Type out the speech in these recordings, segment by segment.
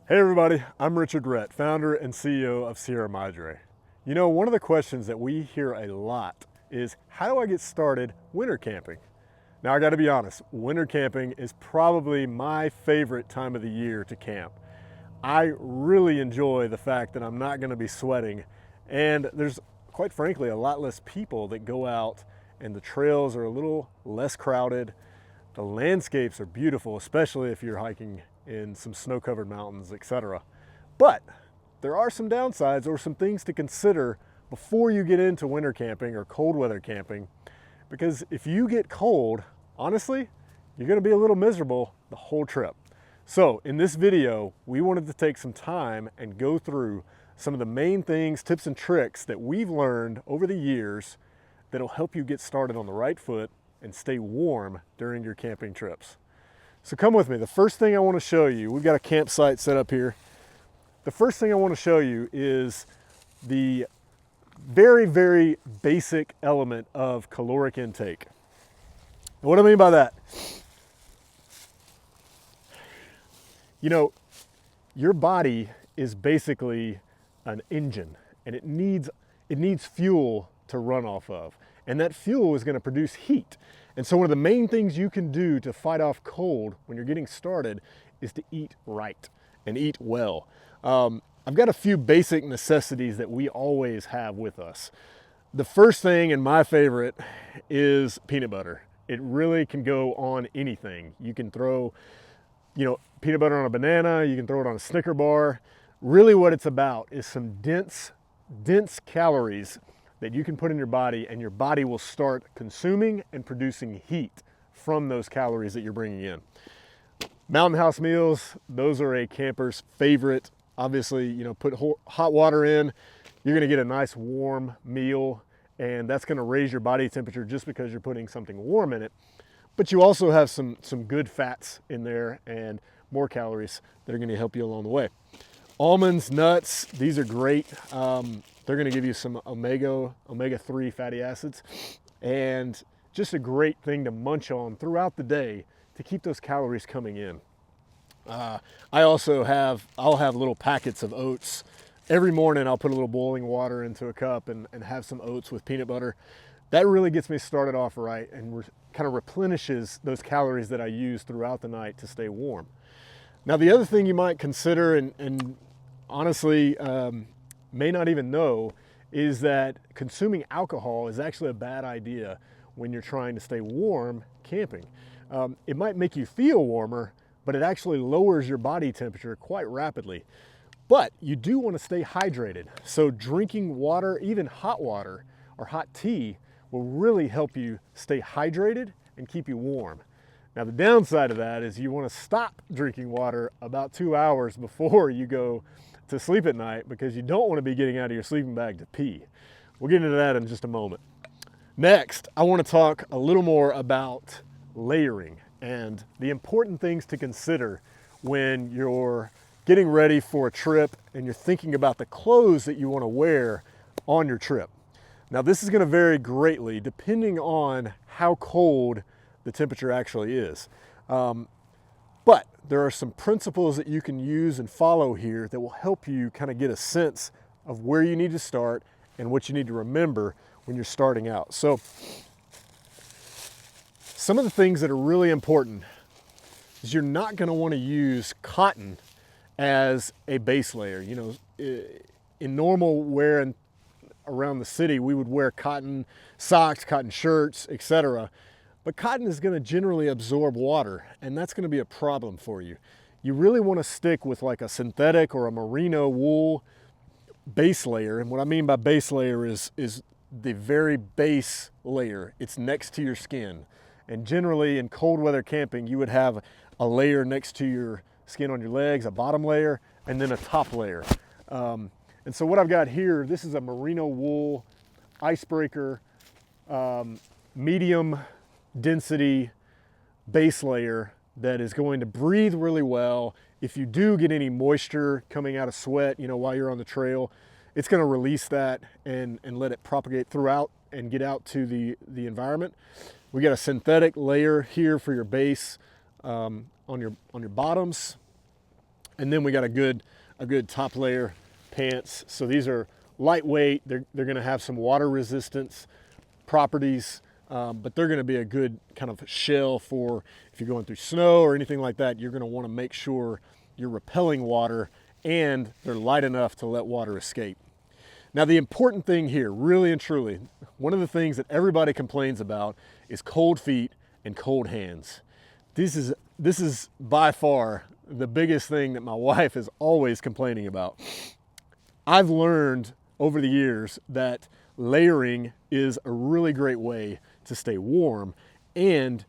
Hey everybody, I'm Richard Rett, founder and CEO of Sierra Madre. You know, one of the questions that we hear a lot is, how do I get started winter camping? Now I gotta be honest, winter camping is probably my favorite time of the year to camp. I really enjoy the fact that I'm not gonna be sweating, and there's, quite frankly, a lot less people that go out, and the trails are a little less crowded. The landscapes are beautiful, especially if you're hiking in some snow-covered mountains, etc. But there are some downsides or some things to consider before you get into winter camping or cold weather camping, because if you get cold, honestly, you're gonna be a little miserable the whole trip. So in this video, we wanted to take some time and go through some of the main things, tips and tricks that we've learned over the years that'll help you get started on the right foot and stay warm during your camping trips. So come with me. The first thing I want to show you, we've got a campsite set up here. The first thing I want to show you is the very, very basic element of caloric intake. And what do I mean by that? You know, your body is basically an engine, and it needs fuel to run off of. And that fuel is going to produce heat. And so one of the main things you can do to fight off cold when you're getting started is to eat right and eat well. I've got a few basic necessities that we always have with us. The first thing, and my favorite, is peanut butter. It really can go on anything. You can throw, peanut butter on a banana, you can throw it on a Snicker bar. Really what it's about is some dense calories that you can put in your body, and your body will start consuming and producing heat from those calories that you're bringing in. Mountain house meals, those are a camper's favorite. Obviously, put hot water in, you're gonna get a nice warm meal, and that's gonna raise your body temperature just because you're putting something warm in it. But you also have some good fats in there and more calories that are gonna help you along the way. Almonds, nuts, these are great. They're gonna give you some omega-3 fatty acids, and just a great thing to munch on throughout the day to keep those calories coming in. I'll have little packets of oats. Every morning I'll put a little boiling water into a cup and have some oats with peanut butter. That really gets me started off right and kind of replenishes those calories that I use throughout the night to stay warm. Now the other thing you might consider, and honestly may not even know, is that consuming alcohol is actually a bad idea when you're trying to stay warm camping. It might make you feel warmer, but it actually lowers your body temperature quite rapidly. But you do want to stay hydrated. So drinking water, even hot water or hot tea, will really help you stay hydrated and keep you warm. Now the downside of that is you want to stop drinking water about 2 hours before you go to sleep at night, because you don't want to be getting out of your sleeping bag to pee. We'll get into that in just a moment. Next, I want to talk a little more about layering and the important things to consider when you're getting ready for a trip and you're thinking about the clothes that you want to wear on your trip. Now this is going to vary greatly depending on how cold the temperature actually is. But there are some principles that you can use and follow here that will help you kind of get a sense of where you need to start and what you need to remember when you're starting out. So some of the things that are really important is you're not going to want to use cotton as a base layer. In normal wear and around the city, we would wear cotton socks, cotton shirts, etc. But cotton is going to generally absorb water, and that's going to be a problem for you. You really want to stick with like a synthetic or a merino wool base layer. And what I mean by base layer is the very base layer. It's next to your skin. And generally in cold weather camping, you would have a layer next to your skin on your legs, a bottom layer, and then a top layer. And so what I've got here, this is a merino wool icebreaker, medium density base layer that is going to breathe really well. If you do get any moisture coming out of sweat, while you're on the trail, it's going to release that and let it propagate throughout and get out to the environment. We got a synthetic layer here for your base on your bottoms. And then we got a good top layer pants. So these are lightweight. They're gonna have some water resistance properties, but they're gonna be a good kind of shell for if you're going through snow or anything like that. You're gonna wanna make sure you're repelling water and they're light enough to let water escape. Now the important thing here, really and truly, one of the things that everybody complains about is cold feet and cold hands. This is by far the biggest thing that my wife is always complaining about. I've learned over the years that layering is a really great way to stay warm, and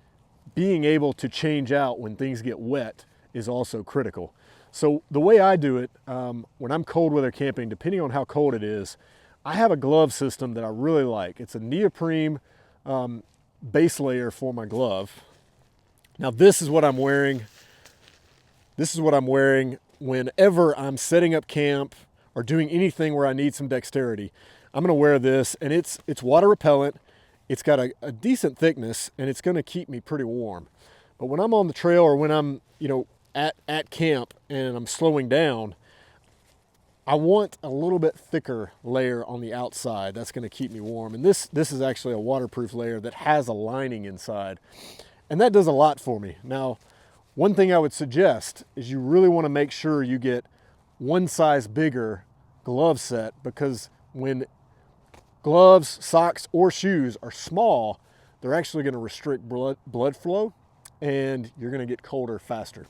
being able to change out when things get wet is also critical. So the way I do it, when I'm cold weather camping, depending on how cold it is, I have a glove system that I really like. It's a neoprene base layer for my glove. Now this is what I'm wearing. This is what I'm wearing whenever I'm setting up camp or doing anything where I need some dexterity. I'm gonna wear this, and it's water repellent. It's got a decent thickness, and it's gonna keep me pretty warm. But when I'm on the trail, or when I'm at camp and I'm slowing down, I want a little bit thicker layer on the outside. That's gonna keep me warm. And this is actually a waterproof layer that has a lining inside. And that does a lot for me. Now, one thing I would suggest is you really wanna make sure you get one size bigger glove set, because when gloves, socks, or shoes are small, they're actually gonna restrict blood flow, and you're gonna get colder faster.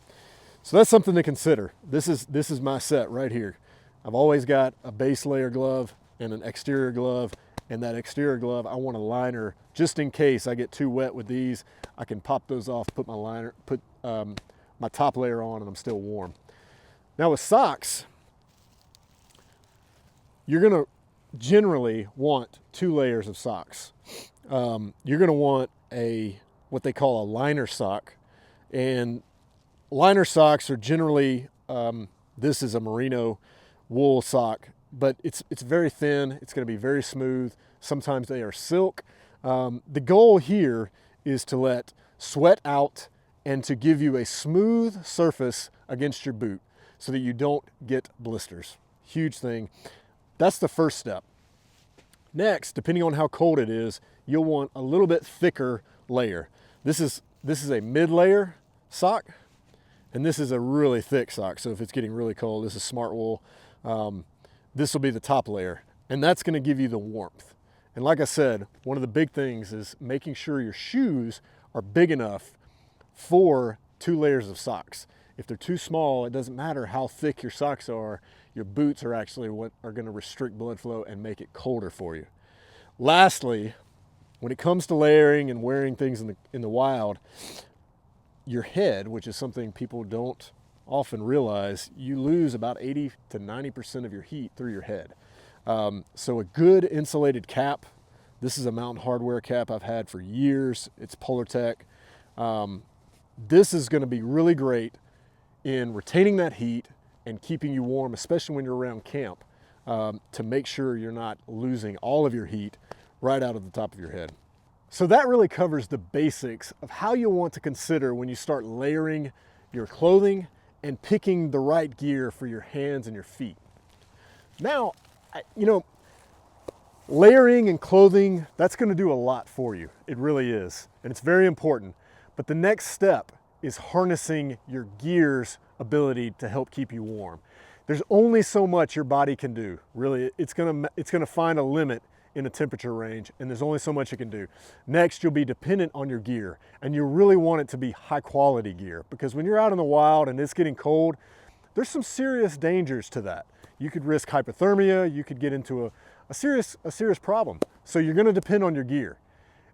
So that's something to consider. This is my set right here. I've always got a base layer glove and an exterior glove, and that exterior glove, I want a liner just in case I get too wet with these. I can pop those off, put my top layer on, and I'm still warm. Now with socks, you're gonna generally want 2 layers of socks. You're gonna want what they call a liner sock, and liner socks are generally, this is a merino wool sock, but it's very thin. It's gonna be very smooth. Sometimes they are silk. The goal here is to let sweat out and to give you a smooth surface against your boot so that you don't get blisters. Huge thing. That's the first step. Next, depending on how cold it is, you'll want a little bit thicker layer. This is a mid-layer sock, and this is a really thick sock. So if it's getting really cold, this is smart wool. This will be the top layer, and that's gonna give you the warmth. And like I said, one of the big things is making sure your shoes are big enough for 2 layers of socks. If they're too small, it doesn't matter how thick your socks are, your boots are actually what are gonna restrict blood flow and make it colder for you. Lastly, when it comes to layering and wearing things in the wild, your head, which is something people don't often realize, you lose about 80 to 90% of your heat through your head. So a good insulated cap, this is a Mountain Hardwear cap I've had for years. It's Polartec. This is gonna be really great in retaining that heat and keeping you warm, especially when you're around camp, to make sure you're not losing all of your heat right out of the top of your head. So that really covers the basics of how you'll want to consider when you start layering your clothing and picking the right gear for your hands and your feet. Now, layering and clothing, that's gonna do a lot for you. It really is, and it's very important. But the next step is harnessing your gear's ability to help keep you warm. There's only so much your body can do. Really, it's gonna find a limit in a temperature range, and there's only so much it can do. Next, you'll be dependent on your gear, and you really want it to be high quality gear, because when you're out in the wild and it's getting cold, there's some serious dangers to that. You could risk hypothermia, you could get into a serious problem. So you're gonna depend on your gear.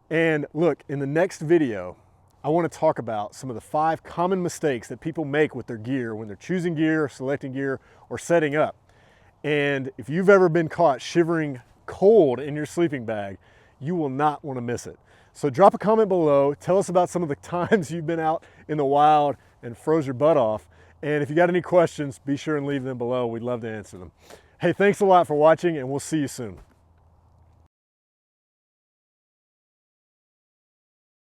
And look, in the next video, I want to talk about some of the 5 common mistakes that people make with their gear when they're choosing gear, selecting gear, or setting up. And if you've ever been caught shivering cold in your sleeping bag, you will not want to miss it. So drop a comment below, tell us about some of the times you've been out in the wild and froze your butt off. And if you got any questions, be sure and leave them below. We'd love to answer them. Hey, thanks a lot for watching, and we'll see you soon.